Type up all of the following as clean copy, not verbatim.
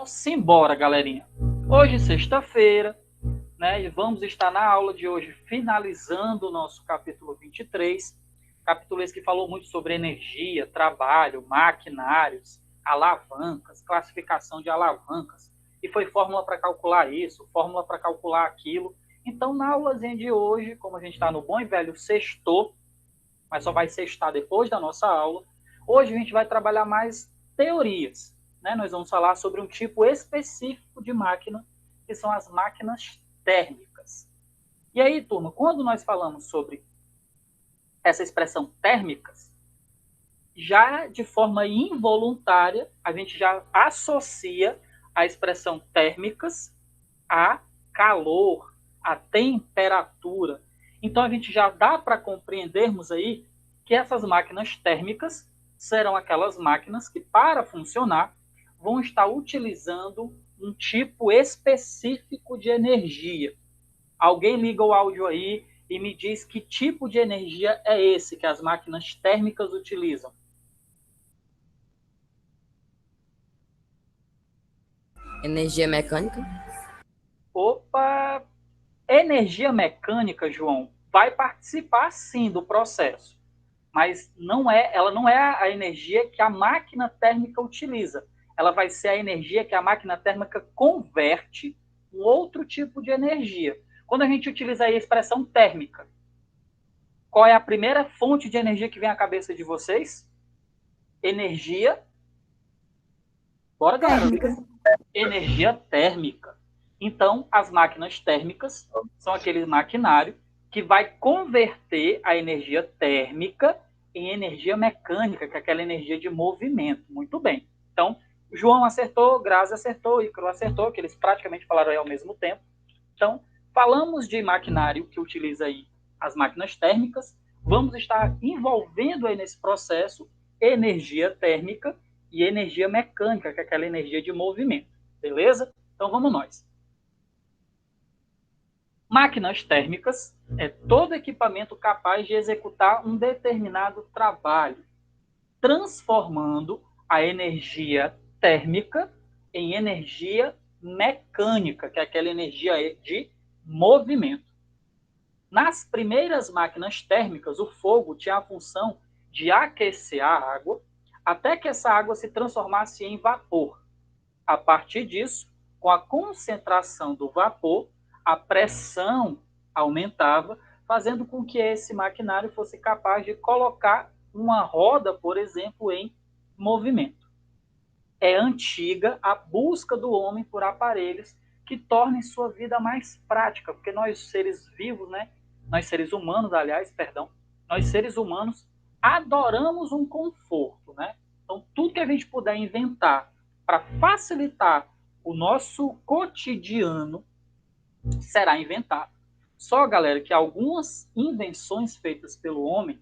Então, simbora, galerinha. Hoje, sexta-feira, né, e vamos estar na aula de hoje finalizando o nosso capítulo 23. Capítulo esse que falou muito sobre energia, trabalho, maquinários, alavancas, classificação de alavancas. E foi fórmula para calcular isso, fórmula para calcular aquilo. Então, na aulazinha de hoje, como a gente está no bom e velho sextou, mas só vai sextar depois da nossa aula, hoje a gente vai trabalhar mais teorias. Né? Nós vamos falar sobre um tipo específico de máquina, que são as máquinas térmicas. E aí, turma, quando nós falamos sobre essa expressão térmicas, já de forma involuntária, a gente já associa a expressão térmicas a calor, a temperatura. Então, a gente já dá para compreendermos aí que essas máquinas térmicas serão aquelas máquinas que, para funcionar, vão estar utilizando um tipo específico de energia. Alguém liga o áudio aí e me diz que tipo de energia é esse que as máquinas térmicas utilizam. Energia mecânica? Opa! Energia mecânica, João, vai participar sim do processo, mas ela não é a energia que a máquina térmica utiliza. Ela vai ser a energia que a máquina térmica converte em outro tipo de energia. Quando a gente utiliza aí a expressão térmica, qual é a primeira fonte de energia que vem à cabeça de vocês? Energia. Bora, galera. Energia térmica. Então, as máquinas térmicas são aquele maquinário que vai converter a energia térmica em energia mecânica, que é aquela energia de movimento. Muito bem. Então, João acertou, Grazi acertou, Ícaro acertou, que eles praticamente falaram aí ao mesmo tempo. Então, falamos de maquinário que utiliza aí as máquinas térmicas, vamos estar envolvendo aí nesse processo energia térmica e energia mecânica, que é aquela energia de movimento. Beleza? Então vamos nós. Máquinas térmicas é todo equipamento capaz de executar um determinado trabalho, transformando a energia térmica em energia mecânica, que é aquela energia de movimento. Nas primeiras máquinas térmicas, o fogo tinha a função de aquecer a água até que essa água se transformasse em vapor. A partir disso, com a concentração do vapor, a pressão aumentava, fazendo com que esse maquinário fosse capaz de colocar uma roda, por exemplo, em movimento. É antiga a busca do homem por aparelhos que tornem sua vida mais prática, porque nós seres vivos, né? Nós seres humanos, aliás, perdão, nós seres humanos adoramos um conforto, né? Então, tudo que a gente puder inventar para facilitar o nosso cotidiano será inventado. Só, galera, que algumas invenções feitas pelo homem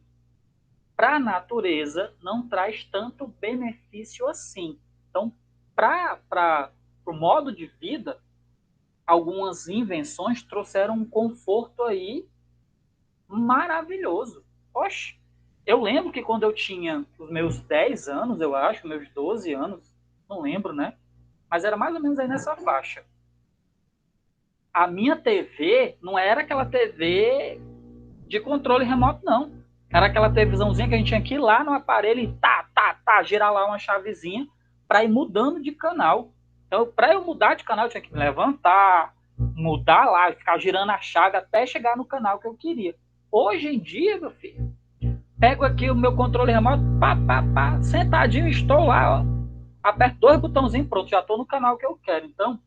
para a natureza não traz tanto benefício assim. Então, para o modo de vida, algumas invenções trouxeram um conforto aí maravilhoso. Oxe, eu lembro que quando eu tinha os meus 10 anos, eu acho, meus 12 anos, não lembro, né? Mas era mais ou menos aí nessa faixa. A minha TV não era aquela TV de controle remoto, não. Era aquela televisãozinha que a gente tinha que ir lá no aparelho e girar lá uma chavezinha para ir mudando de canal. Então, para eu mudar de canal, eu tinha que me levantar, mudar lá, ficar girando a chave até chegar no canal que eu queria. Hoje em dia, meu filho, pego aqui o meu controle remoto, sentadinho, estou lá, ó, aperto dois botãozinhos, pronto, já estou no canal que eu quero. Então,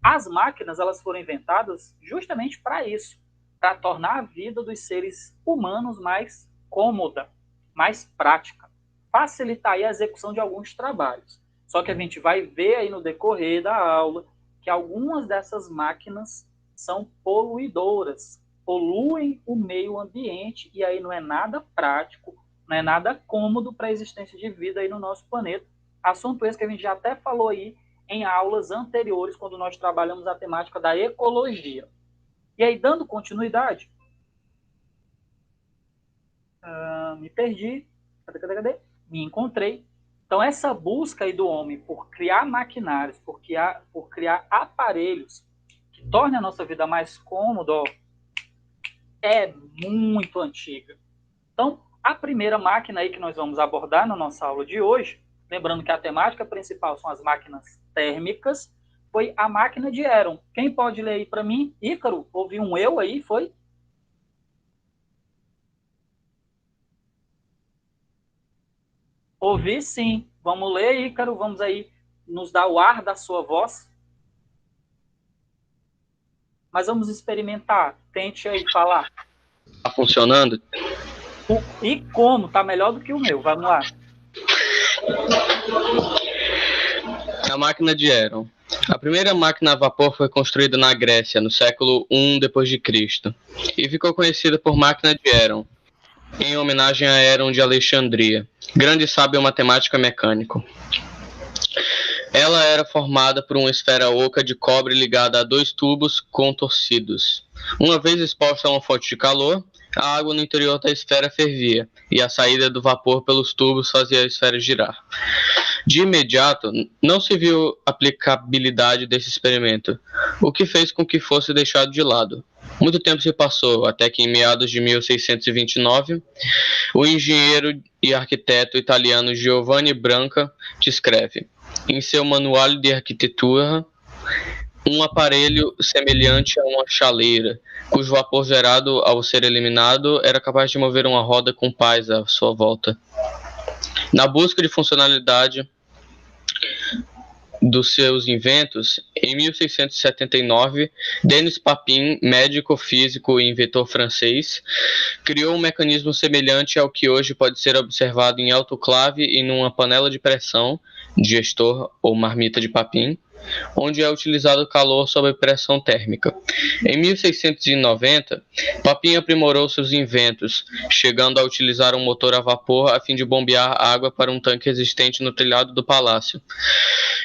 as máquinas elas foram inventadas justamente para isso, para tornar a vida dos seres humanos mais cômoda, mais prática, facilitar aí a execução de alguns trabalhos. Só que a gente vai ver aí no decorrer da aula que algumas dessas máquinas são poluidoras, poluem o meio ambiente e aí não é nada prático, não é nada cômodo para a existência de vida aí no nosso planeta. Assunto esse que a gente já até falou aí em aulas anteriores, quando nós trabalhamos a temática da ecologia. E aí, dando continuidade, me perdi, cadê? Me encontrei. Então, essa busca aí do homem por criar maquinários, por por criar aparelhos que tornem a nossa vida mais cômoda, é muito antiga. Então, a primeira máquina aí que nós vamos abordar na nossa aula de hoje, lembrando que a temática principal são as máquinas térmicas, foi a máquina de Héron. Quem pode ler aí para mim? Ícaro, ouvi um eu aí, foi? Ouvi sim. Vamos ler, Ícaro, vamos aí nos dar o ar da sua voz. Mas vamos experimentar. Tente aí falar. Tá funcionando? E como? Tá melhor do que o meu. Vamos lá. A máquina de Héron. A primeira máquina a vapor foi construída na Grécia, no século I d.C., e ficou conhecida por máquina de Héron, em homenagem a Héron de Alexandria, grande sábio matemático e mecânico. Ela era formada por uma esfera oca de cobre ligada a 2 tubos contorcidos. Uma vez exposta a uma fonte de calor, a água no interior da esfera fervia, e a saída do vapor pelos tubos fazia a esfera girar. De imediato, não se viu aplicabilidade desse experimento, o que fez com que fosse deixado de lado. Muito tempo se passou, até que em meados de 1629, o engenheiro e arquiteto italiano Giovanni Branca descreve, em seu Manual de Arquitetura, um aparelho semelhante a uma chaleira, cujo vapor gerado ao ser eliminado era capaz de mover uma roda com pás à sua volta. Na busca de funcionalidade dos seus inventos, em 1679, Denis Papin, médico, físico e inventor francês, criou um mecanismo semelhante ao que hoje pode ser observado em autoclave e numa panela de pressão, digestor ou marmita de Papin, onde é utilizado calor sob pressão térmica. Em 1690, Papin aprimorou seus inventos, chegando a utilizar um motor a vapor a fim de bombear água para um tanque existente no telhado do palácio,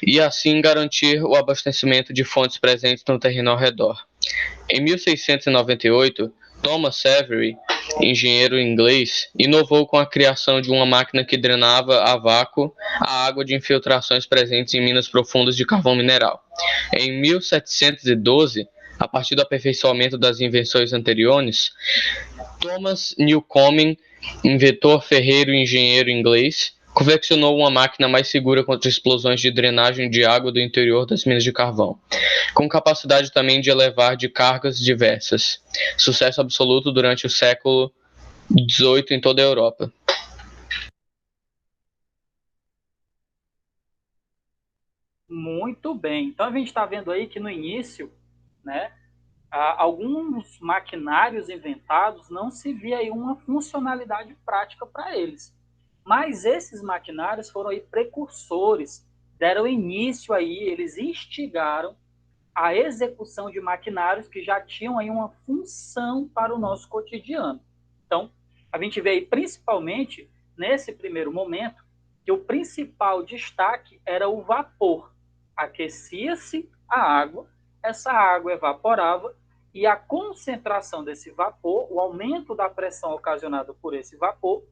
e assim garantir o abastecimento de fontes presentes no terreno ao redor. Em 1698, Thomas Savery, engenheiro inglês, inovou com a criação de uma máquina que drenava a vácuo a água de infiltrações presentes em minas profundas de carvão mineral. Em 1712, a partir do aperfeiçoamento das invenções anteriores, Thomas Newcomen, inventor ferreiro e engenheiro inglês, confeccionou uma máquina mais segura contra explosões de drenagem de água do interior das minas de carvão, com capacidade também de elevar de cargas diversas. Sucesso absoluto durante o século XVIII em toda a Europa. Muito bem. Então a gente está vendo aí que no início, né, alguns maquinários inventados não se via aí uma funcionalidade prática para eles. Mas esses maquinários foram aí precursores, deram início aí, eles instigaram a execução de maquinários que já tinham aí uma função para o nosso cotidiano. Então, a gente vê aí principalmente nesse primeiro momento que o principal destaque era o vapor. Aquecia-se a água, essa água evaporava e a concentração desse vapor, o aumento da pressão ocasionada por esse vapor,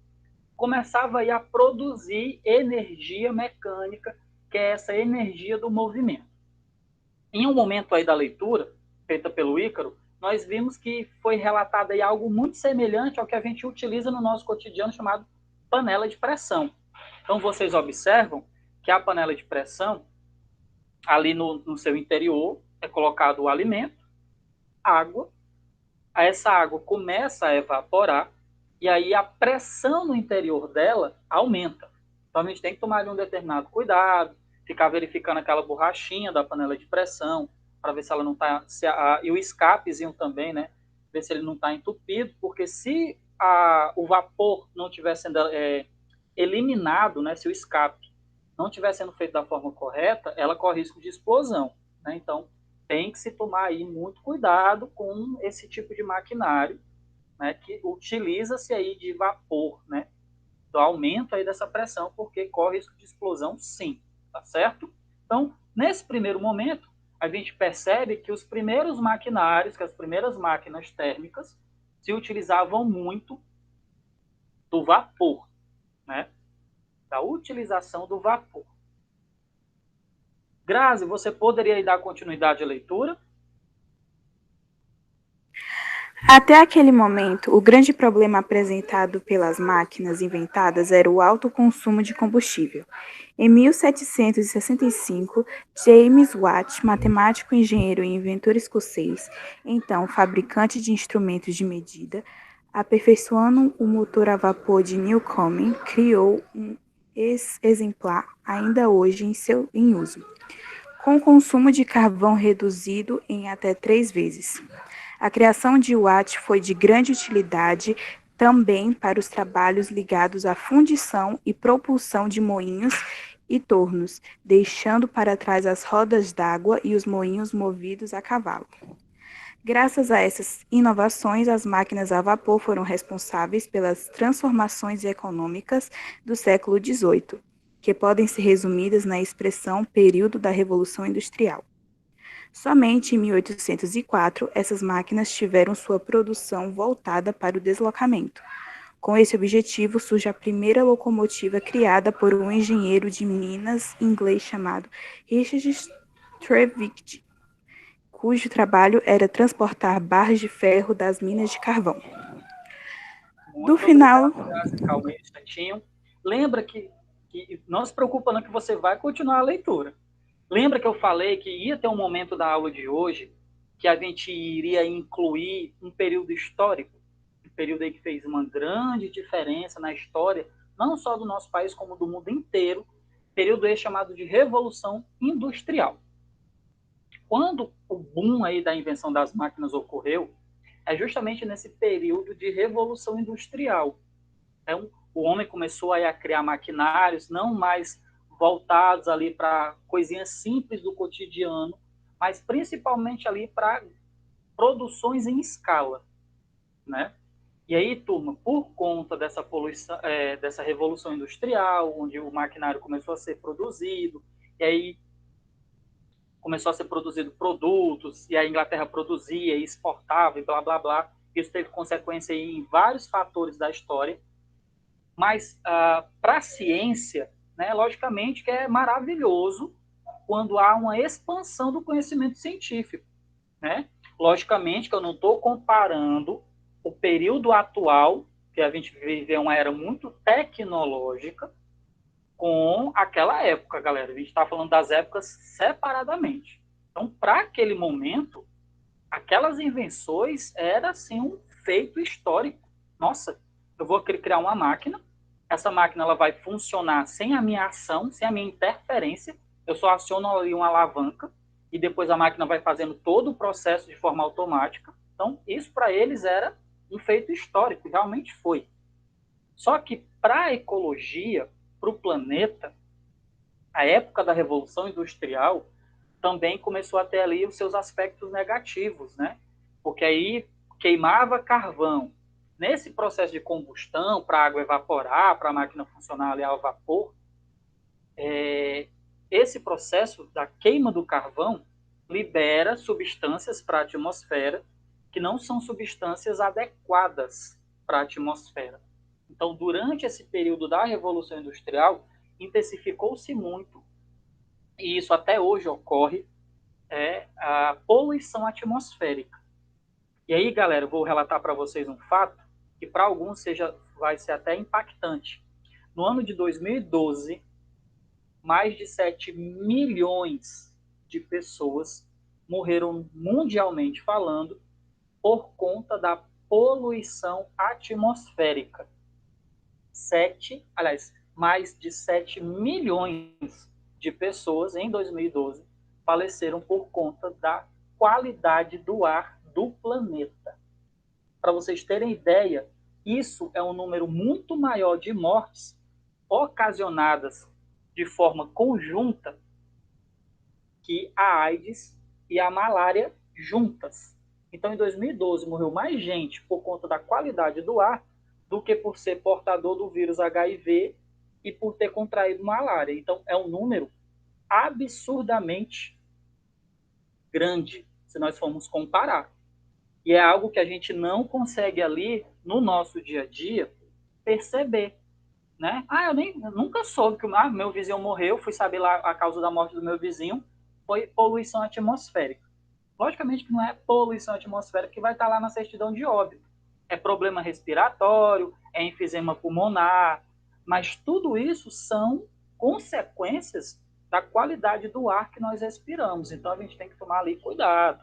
começava aí a produzir energia mecânica, que é essa energia do movimento. Em um momento aí da leitura, feita pelo Ícaro, nós vimos que foi relatado aí algo muito semelhante ao que a gente utiliza no nosso cotidiano, chamado panela de pressão. Então, vocês observam que a panela de pressão, ali no seu interior, é colocado o alimento, água, essa água começa a evaporar, e aí a pressão no interior dela aumenta. Então, a gente tem que tomar ali um determinado cuidado, ficar verificando aquela borrachinha da panela de pressão, para ver se ela não está... E o escapezinho também, né? Ver se ele não está entupido, porque se o vapor não estiver sendo eliminado, né? Se o escape não estiver sendo feito da forma correta, ela corre risco de explosão, né? Então, tem que se tomar aí muito cuidado com esse tipo de maquinário, né, que utiliza-se aí de vapor, né, do aumento aí dessa pressão, porque corre risco de explosão, sim, tá certo? Então, nesse primeiro momento, a gente percebe que os primeiros maquinários, que as primeiras máquinas térmicas, se utilizavam muito do vapor, né, da utilização do vapor. Grazi, você poderia dar continuidade à leitura? Até aquele momento, o grande problema apresentado pelas máquinas inventadas era o alto consumo de combustível. Em 1765, James Watt, matemático, engenheiro e inventor escocês, então fabricante de instrumentos de medida, aperfeiçoando o motor a vapor de Newcomen, criou um exemplar ainda hoje em uso, com o consumo de carvão reduzido em até 3 vezes. A criação de Watt foi de grande utilidade também para os trabalhos ligados à fundição e propulsão de moinhos e tornos, deixando para trás as rodas d'água e os moinhos movidos a cavalo. Graças a essas inovações, as máquinas a vapor foram responsáveis pelas transformações econômicas do século XVIII, que podem ser resumidas na expressão período da Revolução Industrial. Somente em 1804, essas máquinas tiveram sua produção voltada para o deslocamento. Com esse objetivo, surge a primeira locomotiva criada por um engenheiro de Minas inglês chamado Richard Trevithick, cujo trabalho era transportar barras de ferro das minas de carvão. Muito final... Obrigado, calma aí um instantinho. Lembra que não se preocupa não que você vai continuar a leitura. Lembra que eu falei que ia ter um momento da aula de hoje que a gente iria incluir um período histórico, um período aí que fez uma grande diferença na história, não só do nosso país, como do mundo inteiro, período aí chamado de Revolução Industrial. Quando o boom aí da invenção das máquinas ocorreu, é justamente nesse período de Revolução Industrial. Então, o homem começou aí a criar maquinários, não mais voltados ali para coisinhas simples do cotidiano, mas principalmente ali para produções em escala, né? E aí, turma, por conta dessa poluição, dessa revolução industrial, onde o maquinário começou a ser produzido, e aí começou a ser produzido produtos, e a Inglaterra produzia e exportava, e blá, blá, blá. Isso teve consequência em vários fatores da história, mas para a ciência, né, logicamente que é maravilhoso quando há uma expansão do conhecimento científico, né? Logicamente que eu não estou comparando o período atual, que a gente vive uma era muito tecnológica, com aquela época, galera. A gente está falando das épocas separadamente. Então, para aquele momento, aquelas invenções era assim um feito histórico. Nossa, eu vou criar uma máquina, essa máquina ela vai funcionar sem a minha ação, sem a minha interferência, eu só aciono ali uma alavanca e depois a máquina vai fazendo todo o processo de forma automática. Então, isso para eles era um feito histórico, realmente foi. Só que para a ecologia, para o planeta, a época da Revolução Industrial também começou a ter ali os seus aspectos negativos, né? Porque aí queimava carvão. Nesse processo de combustão, para a água evaporar, para a máquina funcionar ali ao vapor, esse processo da queima do carvão libera substâncias para a atmosfera que não são substâncias adequadas para a atmosfera. Então, durante esse período da Revolução Industrial, intensificou-se muito, e isso até hoje ocorre, a poluição atmosférica. E aí, galera, eu vou relatar para vocês um fato que para alguns vai ser até impactante. No ano de 2012, mais de 7 milhões de pessoas morreram mundialmente falando por conta da poluição atmosférica. Mais de 7 milhões de pessoas em 2012 faleceram por conta da qualidade do ar do planeta. Para vocês terem ideia, isso é um número muito maior de mortes ocasionadas de forma conjunta que a AIDS e a malária juntas. Então, em 2012, morreu mais gente por conta da qualidade do ar do que por ser portador do vírus HIV e por ter contraído malária. Então, é um número absurdamente grande, se nós formos comparar. E é algo que a gente não consegue ali, no nosso dia a dia, perceber. Né? Eu nunca soube que meu vizinho morreu, fui saber lá a causa da morte do meu vizinho foi poluição atmosférica. Logicamente que não é poluição atmosférica que vai estar lá na certidão de óbito. É problema respiratório, é enfisema pulmonar, mas tudo isso são consequências da qualidade do ar que nós respiramos. Então a gente tem que tomar ali cuidado.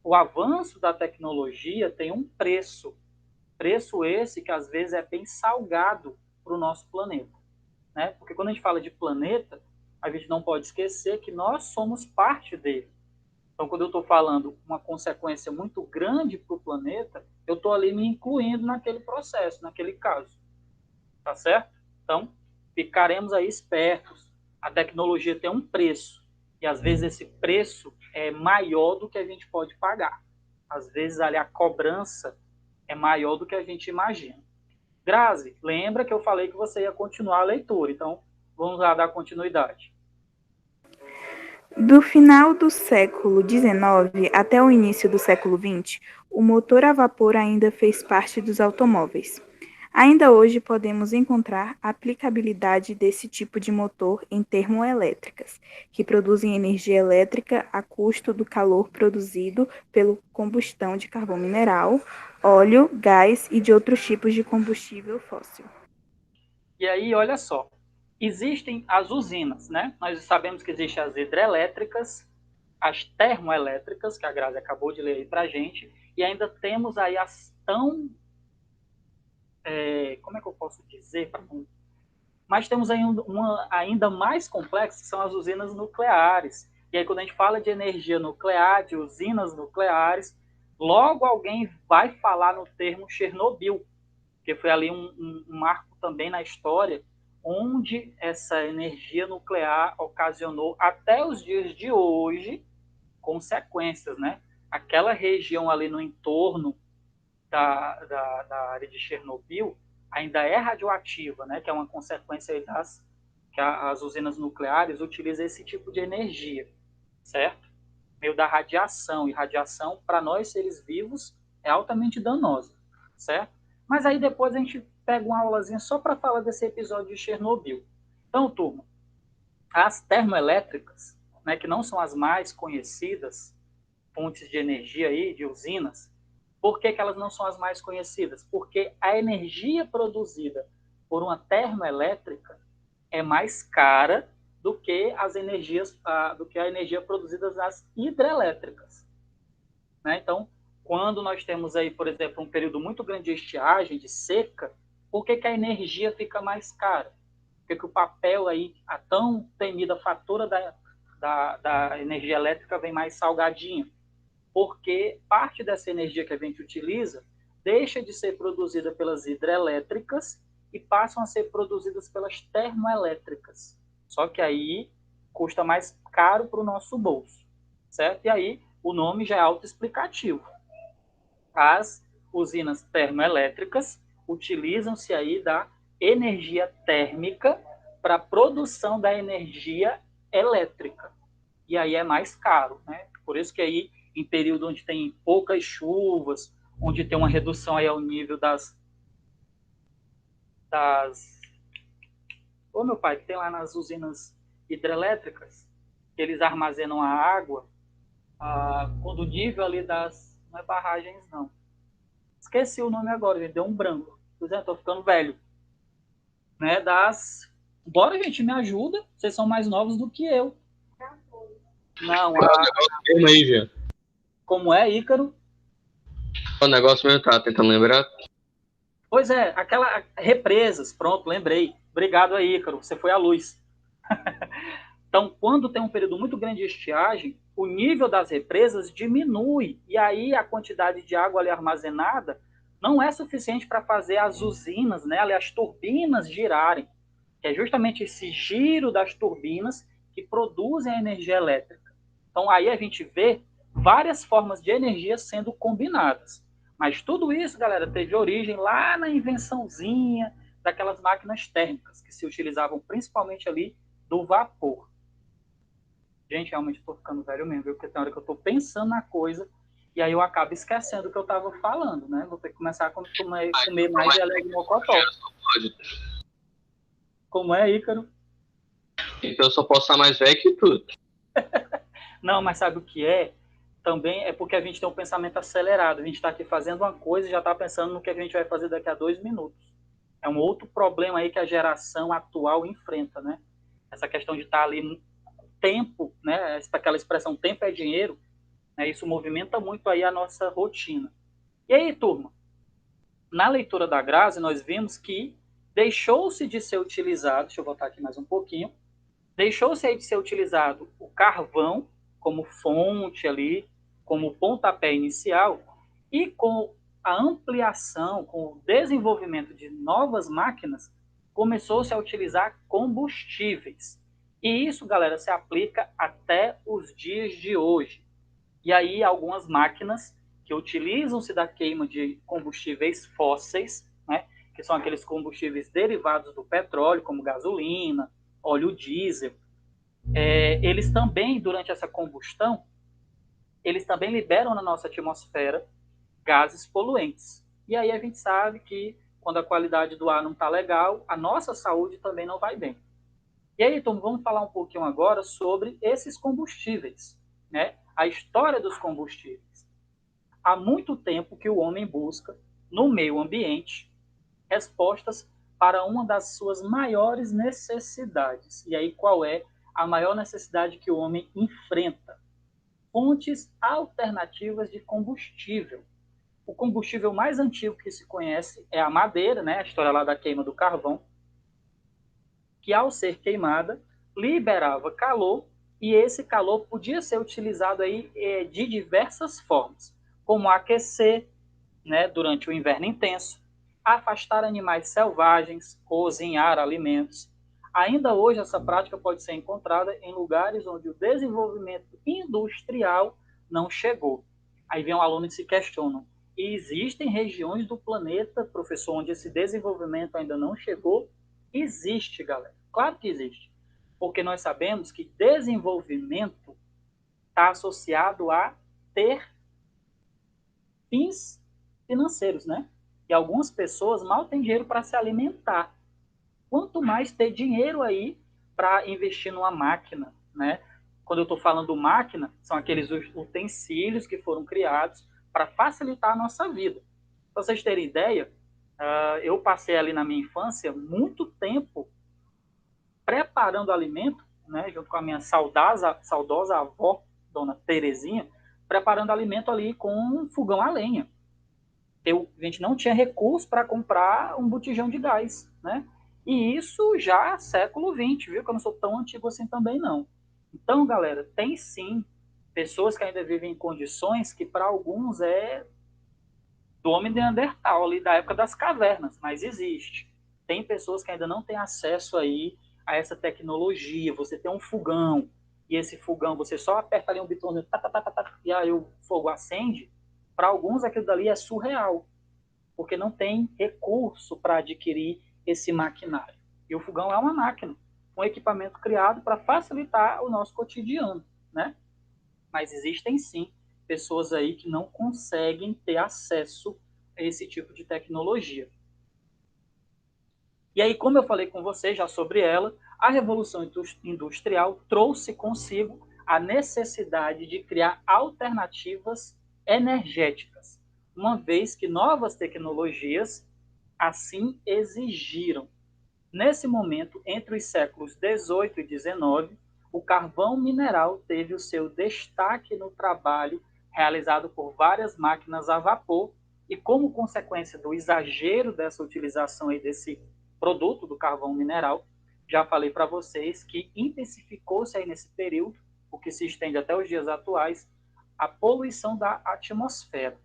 O avanço da tecnologia tem um preço. Preço esse que às vezes é bem salgado para o nosso planeta. Né? Porque quando a gente fala de planeta, a gente não pode esquecer que nós somos parte dele. Então, quando eu estou falando uma consequência muito grande para o planeta, eu estou ali me incluindo naquele processo, naquele caso. Tá certo? Então, ficaremos aí espertos. A tecnologia tem um preço. E, às vezes, esse preço é maior do que a gente pode pagar. Às vezes, ali, a cobrança é maior do que a gente imagina. Grazi, lembra que eu falei que você ia continuar a leitura. Então, vamos lá dar continuidade. Do final do século XIX até o início do século XX, o motor a vapor ainda fez parte dos automóveis. Ainda hoje podemos encontrar a aplicabilidade desse tipo de motor em termoelétricas, que produzem energia elétrica a custo do calor produzido pela combustão de carvão mineral, óleo, gás e de outros tipos de combustível fóssil. E aí, olha só, existem as usinas, né? Nós sabemos que existem as hidrelétricas, as termoelétricas, que a Grazi acabou de ler aí para a gente, e ainda temos aí as tão... como é que eu posso dizer? Mas temos aí uma ainda mais complexa, que são as usinas nucleares. E aí, quando a gente fala de energia nuclear, de usinas nucleares, logo alguém vai falar no termo Chernobyl, que foi ali um marco também na história, onde essa energia nuclear ocasionou, até os dias de hoje, consequências, né? Aquela região ali no entorno da área de Chernobyl ainda é radioativa, né? Que é uma consequência das que as usinas nucleares utilizam esse tipo de energia, certo? Meio da radiação, e radiação, para nós seres vivos, é altamente danosa, certo? Mas aí depois a gente pega uma aulazinha só para falar desse episódio de Chernobyl. Então, turma, as termoelétricas, né, que não são as mais conhecidas fontes de energia aí, de usinas, por que elas não são as mais conhecidas? Porque a energia produzida por uma termoelétrica é mais cara do que as energias, do que a energia produzida nas hidrelétricas. Né? Então, quando nós temos aí, por exemplo, um período muito grande de estiagem, de seca, por que a energia fica mais cara? Por que o papel aí, a tão temida fatura da energia elétrica vem mais salgadinha? Porque parte dessa energia que a gente utiliza deixa de ser produzida pelas hidrelétricas e passam a ser produzidas pelas termoelétricas. Só que aí custa mais caro para o nosso bolso, certo? E aí o nome já é autoexplicativo. As usinas termoelétricas utilizam-se aí da energia térmica para a produção da energia elétrica. E aí é mais caro, né? Por isso que aí, em período onde tem poucas chuvas, onde tem uma redução aí ao nível das... Ô, meu pai, que tem lá nas usinas hidrelétricas, que eles armazenam a água, quando o nível ali das... Não é barragens, não. Esqueci o nome agora, ele deu um branco. Pois é, tô ficando velho. Né, Bora, gente, me ajuda. Vocês são mais novos do que eu. Não, O negócio mesmo aí, Jean. Como é, Ícaro? O negócio mesmo, tá tentando lembrar. Pois é, aquela represas, pronto, lembrei. Obrigado aí, Ícaro, você foi a luz. Então, quando tem um período muito grande de estiagem, o nível das represas diminui, e aí a quantidade de água ali armazenada não é suficiente para fazer as usinas, né, ali as turbinas girarem, que é justamente esse giro das turbinas que produzem a energia elétrica. Então, aí a gente vê várias formas de energia sendo combinadas. Mas tudo isso, galera, teve origem lá na invençãozinha daquelas máquinas térmicas, que se utilizavam principalmente ali do vapor. Gente, realmente estou ficando velho mesmo, viu? Porque tem hora que eu estou pensando na coisa e aí eu acabo esquecendo o que eu estava falando, né? Vou ter que começar a comer mais de alegre mocotó. Como é, Ícaro? Então eu só posso estar mais velho que tu. Não, mas sabe o que é? Também é porque a gente tem um pensamento acelerado. A gente está aqui fazendo uma coisa e já está pensando no que a gente vai fazer daqui a 2 minutos. É um outro problema aí que a geração atual enfrenta, né? Essa questão de estar ali tempo, né? Aquela expressão tempo é dinheiro, né? Isso movimenta muito aí a nossa rotina. E aí, turma? Na leitura da Grazi, nós vimos que deixou-se de ser utilizado, deixa eu voltar aqui mais um pouquinho, deixou-se de ser utilizado o carvão como fonte ali, como pontapé inicial, e com a ampliação, com o desenvolvimento de novas máquinas, começou-se a utilizar combustíveis. E isso, galera, se aplica até os dias de hoje. E aí, algumas máquinas que utilizam-se da queima de combustíveis fósseis, né, que são aqueles combustíveis derivados do petróleo, como gasolina, óleo diesel, eles também, durante essa combustão, eles também liberam na nossa atmosfera gases poluentes. E aí a gente sabe que quando a qualidade do ar não está legal, a nossa saúde também não vai bem. E aí, então, vamos falar um pouquinho agora sobre esses combustíveis, né? A história dos combustíveis. Há muito tempo que o homem busca, no meio ambiente, respostas para uma das suas maiores necessidades. E aí, qual é a maior necessidade que o homem enfrenta? Fontes alternativas de combustível. O combustível mais antigo que se conhece é a madeira, né? A história lá da queima do carvão, que ao ser queimada, liberava calor, e esse calor podia ser utilizado aí de diversas formas, como aquecer, né, durante o inverno intenso, afastar animais selvagens, cozinhar alimentos. Ainda hoje, essa prática pode ser encontrada em lugares onde o desenvolvimento industrial não chegou. Aí vem um aluno e se questiona: e existem regiões do planeta, professor, onde esse desenvolvimento ainda não chegou? Existe, galera. Claro que existe. Porque nós sabemos que desenvolvimento está associado a ter fins financeiros, né? E algumas pessoas mal têm dinheiro para se alimentar. Quanto mais ter dinheiro aí para investir numa máquina, né? Quando eu estou falando máquina, são aqueles utensílios que foram criados para facilitar a nossa vida. Para vocês terem ideia, eu passei ali na minha infância muito tempo preparando alimento, né, junto com a minha saudosa avó, dona Terezinha, preparando alimento ali com um fogão a lenha. A gente não tinha recurso para comprar um botijão de gás, né? E isso já século XX, viu? Que eu não sou tão antigo assim também, não. Então, galera, tem sim pessoas que ainda vivem em condições que para alguns é do homem neandertal, ali da época das cavernas, mas existe. Tem pessoas que ainda não têm acesso aí a essa tecnologia. Você tem um fogão, e esse fogão, você só aperta ali um botãozinho, e aí o fogo acende. Para alguns aquilo dali é surreal, porque não tem recurso para adquirir esse maquinário. E o fogão é uma máquina, um equipamento criado para facilitar o nosso cotidiano, né? Mas existem sim pessoas aí que não conseguem ter acesso a esse tipo de tecnologia. E aí, como eu falei com você já sobre ela, a Revolução Industrial trouxe consigo a necessidade de criar alternativas energéticas, uma vez que novas tecnologias assim exigiram. Nesse momento, entre os séculos 18 e 19, o carvão mineral teve o seu destaque no trabalho realizado por várias máquinas a vapor, e como consequência do exagero dessa utilização aí desse produto do carvão mineral, já falei para vocês que intensificou-se aí nesse período, o que se estende até os dias atuais, a poluição da atmosfera.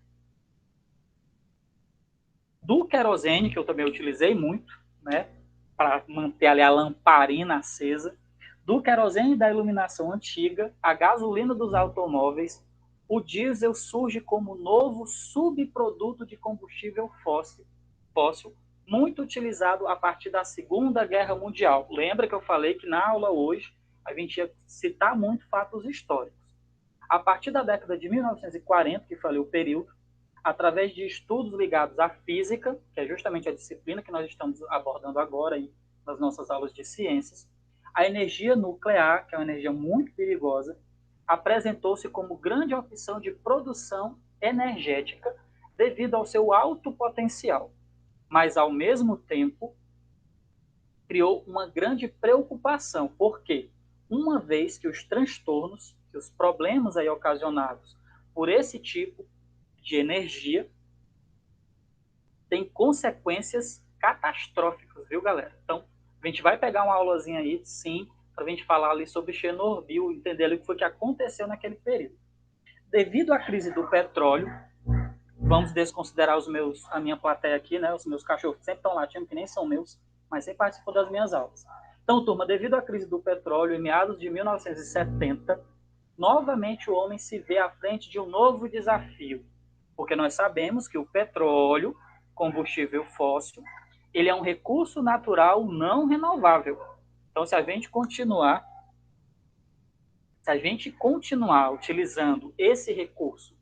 Do querosene, que eu também utilizei muito, né, para manter ali a lamparina acesa, do querosene da iluminação antiga, a gasolina dos automóveis, o diesel surge como novo subproduto de combustível fóssil, muito utilizado a partir da Segunda Guerra Mundial. Lembra que eu falei que na aula hoje a gente ia citar muito fatos históricos. A partir da década de 1940, que falei o período, através de estudos ligados à física, que é justamente a disciplina que nós estamos abordando agora aí nas nossas aulas de ciências, a energia nuclear, que é uma energia muito perigosa, apresentou-se como grande opção de produção energética devido ao seu alto potencial, mas, ao mesmo tempo, criou uma grande preocupação, porque, uma vez que os transtornos, que os problemas aí ocasionados por esse tipo de energia, têm consequências catastróficas, viu, galera? Então, a gente vai pegar uma aulazinha aí, sim, para a gente falar ali sobre Chernobyl, entender ali o que foi que aconteceu naquele período. Devido à crise do petróleo, vamos desconsiderar a minha plateia aqui, né? Os meus cachorros sempre estão latindo, que nem são meus, mas sempre participam das minhas aulas. Então, turma, devido à crise do petróleo, em meados de 1970, novamente o homem se vê à frente de um novo desafio, porque nós sabemos que o petróleo, combustível fóssil, ele é um recurso natural não renovável. Então, se a gente continuar utilizando esse recurso,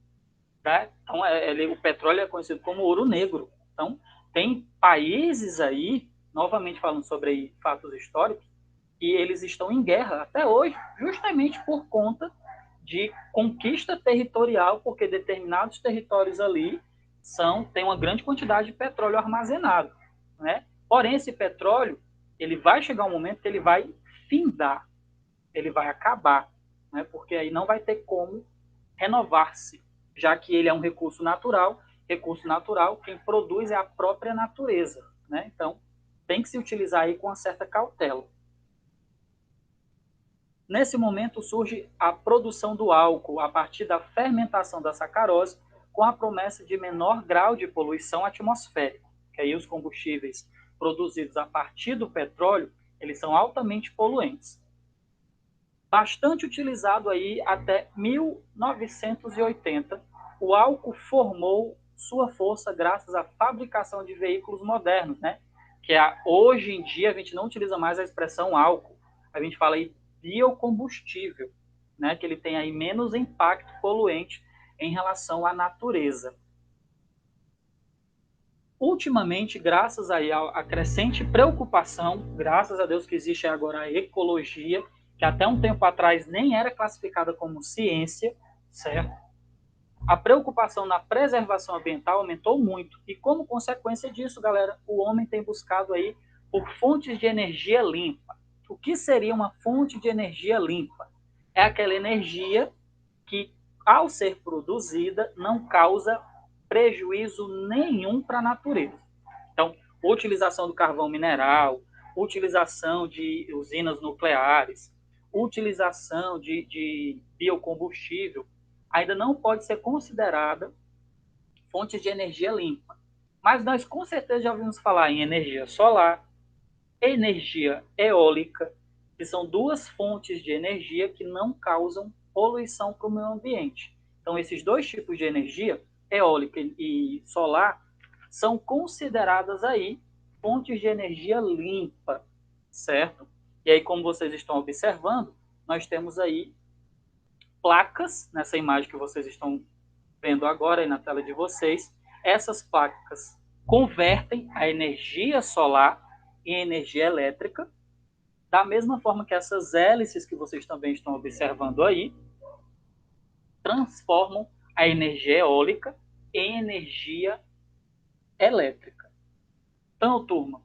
tá? Então, o petróleo é conhecido como ouro negro. Então, tem países aí, novamente falando sobre aí, fatos históricos, que eles estão em guerra até hoje, justamente por conta de conquista territorial, porque determinados territórios ali têm uma grande quantidade de petróleo armazenado, né? Porém, esse petróleo, ele vai chegar um momento que ele vai findar, ele vai acabar, né? Porque aí não vai ter como renovar-se, já que ele é um recurso natural, quem produz é a própria natureza, né? Então, tem que se utilizar aí com uma certa cautela. Nesse momento surge a produção do álcool a partir da fermentação da sacarose, com a promessa de menor grau de poluição atmosférica, que aí os combustíveis produzidos a partir do petróleo, eles são altamente poluentes. Bastante utilizado aí até 1980, o álcool formou sua força graças à fabricação de veículos modernos, né? Hoje em dia a gente não utiliza mais a expressão álcool, a gente fala aí biocombustível, né? Que ele tem aí menos impacto poluente em relação à natureza. Ultimamente, graças aí à crescente preocupação, graças a Deus que existe agora a ecologia, que até um tempo atrás nem era classificada como ciência, certo? A preocupação na preservação ambiental aumentou muito e, como consequência disso, galera, o homem tem buscado aí por fontes de energia limpa. O que seria uma fonte de energia limpa? É aquela energia que, ao ser produzida, não causa prejuízo nenhum para a natureza. Então, utilização do carvão mineral, utilização de usinas nucleares, utilização de biocombustível, ainda não pode ser considerada fonte de energia limpa. Mas nós com certeza já ouvimos falar em energia solar, energia eólica, que são duas fontes de energia que não causam poluição para o meio ambiente. Então, esses dois tipos de energia, eólica e solar, são consideradas aí fontes de energia limpa, certo? E aí, como vocês estão observando, nós temos aí placas, nessa imagem que vocês estão vendo agora aí na tela de vocês. Essas placas convertem a energia solar em energia elétrica, da mesma forma que essas hélices que vocês também estão observando aí, transformam a energia eólica em energia elétrica. Então, turma,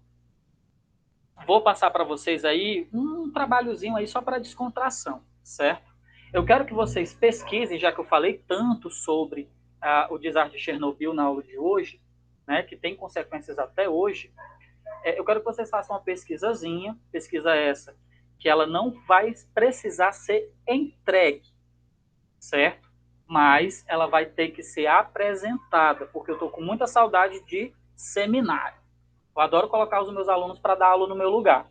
vou passar para vocês aí um trabalhozinho aí só para descontração, certo? Eu quero que vocês pesquisem, já que eu falei tanto sobre o desastre de Chernobyl na aula de hoje, né, que tem consequências até hoje. Eu quero que vocês façam uma pesquisazinha, pesquisa essa, que ela não vai precisar ser entregue, certo? Mas ela vai ter que ser apresentada, porque eu estou com muita saudade de seminário. Eu adoro colocar os meus alunos para dar aula no meu lugar,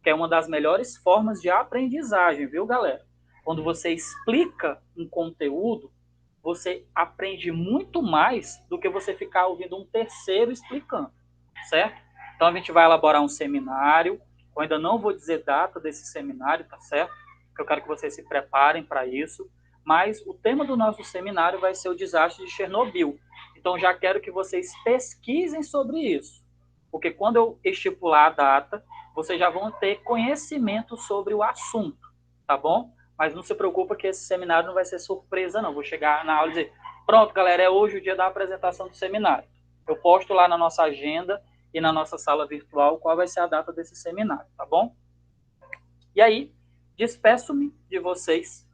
que é uma das melhores formas de aprendizagem, viu, galera? Quando você explica um conteúdo, você aprende muito mais do que você ficar ouvindo um terceiro explicando, certo? Então, a gente vai elaborar um seminário. Eu ainda não vou dizer data desse seminário, tá certo? Porque eu quero que vocês se preparem para isso. Mas o tema do nosso seminário vai ser o desastre de Chernobyl. Então, já quero que vocês pesquisem sobre isso. Porque quando eu estipular a data, vocês já vão ter conhecimento sobre o assunto, tá bom? Mas não se preocupa que esse seminário não vai ser surpresa, não. Vou chegar na aula e dizer, pronto, galera, é hoje o dia da apresentação do seminário. Eu posto lá na nossa agenda e na nossa sala virtual qual vai ser a data desse seminário, tá bom? E aí, despeço-me de vocês.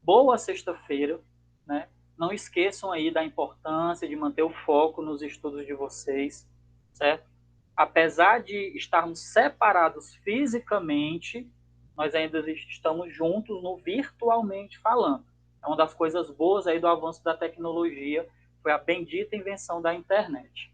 Boa sexta-feira, né? Não esqueçam aí da importância de manter o foco nos estudos de vocês, certo? Apesar de estarmos separados fisicamente, nós ainda estamos juntos no virtualmente falando. É uma das coisas boas aí do avanço da tecnologia, foi a bendita invenção da internet.